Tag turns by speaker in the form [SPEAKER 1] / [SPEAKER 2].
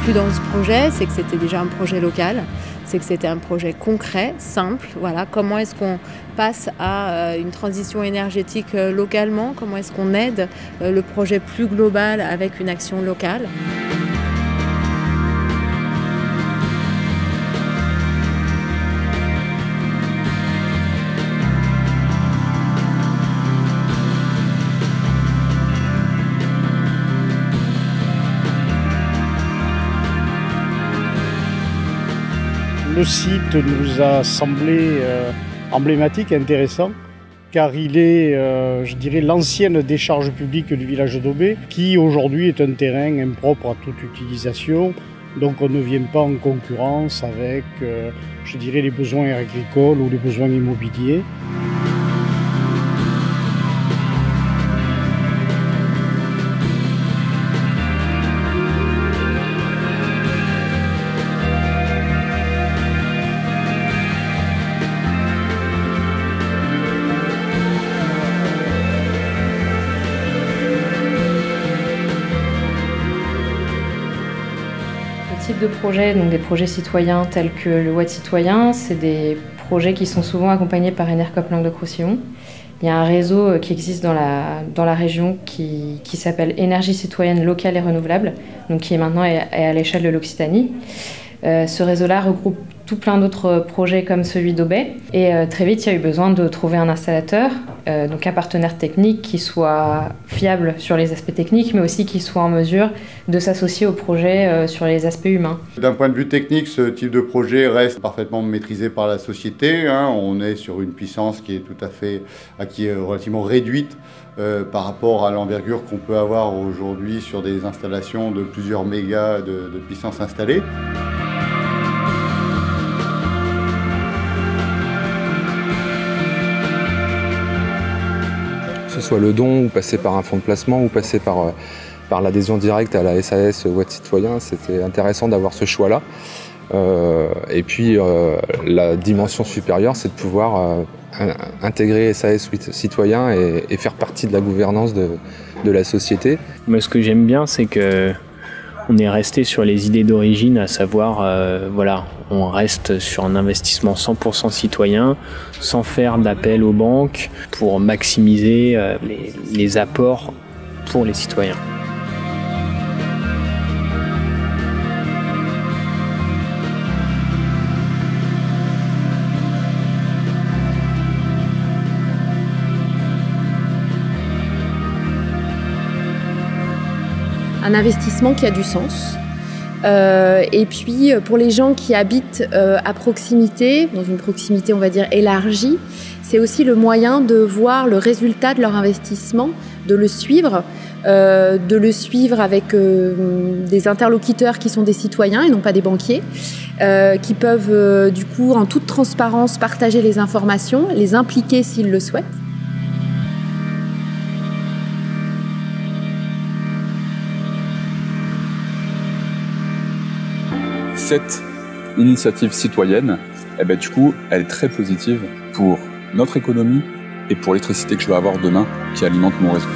[SPEAKER 1] plu dans ce projet, c'est que c'était déjà un projet local, c'est que c'était un projet concret, simple. Voilà, comment est-ce qu'on passe à une transition énergétique localement, comment est-ce qu'on aide le projet plus global avec une action locale.
[SPEAKER 2] Le site nous a semblé emblématique et intéressant car il est, je dirais, l'ancienne décharge publique du village d'Aubet qui aujourd'hui est un terrain impropre à toute utilisation. Donc on ne vient pas en concurrence avec, je dirais, les besoins agricoles ou les besoins immobiliers.
[SPEAKER 3] Type de projets, donc des projets citoyens tels que le Watt citoyen, c'est des projets qui sont souvent accompagnés par Enercoop Languedoc-Roussillon. Il y a un réseau qui existe dans la région qui s'appelle Énergie citoyenne locale et renouvelable, donc qui est maintenant à l'échelle de l'Occitanie. Ce réseau-là regroupe tout plein d'autres projets comme celui d'Aubet. Et très vite, il y a eu besoin de trouver un installateur, donc un partenaire technique qui soit fiable sur les aspects techniques, mais aussi qui soit en mesure de s'associer au projet sur les aspects humains.
[SPEAKER 4] D'un point de vue technique, ce type de projet reste parfaitement maîtrisé par la société. On est sur une puissance qui est relativement réduite par rapport à l'envergure qu'on peut avoir aujourd'hui sur des installations de plusieurs mégas de puissance installée.
[SPEAKER 5] Que ce soit le don, ou passer par un fonds de placement, ou passer par l'adhésion directe à la SAS Watt Citoyen, c'était intéressant d'avoir ce choix-là. Et puis la dimension supérieure, c'est de pouvoir intégrer SAS Citoyen et faire partie de la gouvernance de la société.
[SPEAKER 6] Moi, ce que j'aime bien, c'est que on est resté sur les idées d'origine, à savoir, voilà, on reste sur un investissement 100% citoyen, sans faire d'appel aux banques, pour maximiser les apports pour les citoyens.
[SPEAKER 1] Un investissement qui a du sens. Et puis pour les gens qui habitent à proximité, dans une proximité on va dire élargie, c'est aussi le moyen de voir le résultat de leur investissement, de le suivre avec des interlocuteurs qui sont des citoyens et non pas des banquiers, qui peuvent du coup en toute transparence partager les informations, les impliquer s'ils le souhaitent.
[SPEAKER 7] Cette initiative citoyenne, du coup, elle est très positive pour notre économie et pour l'électricité que je vais avoir demain qui alimente mon réseau.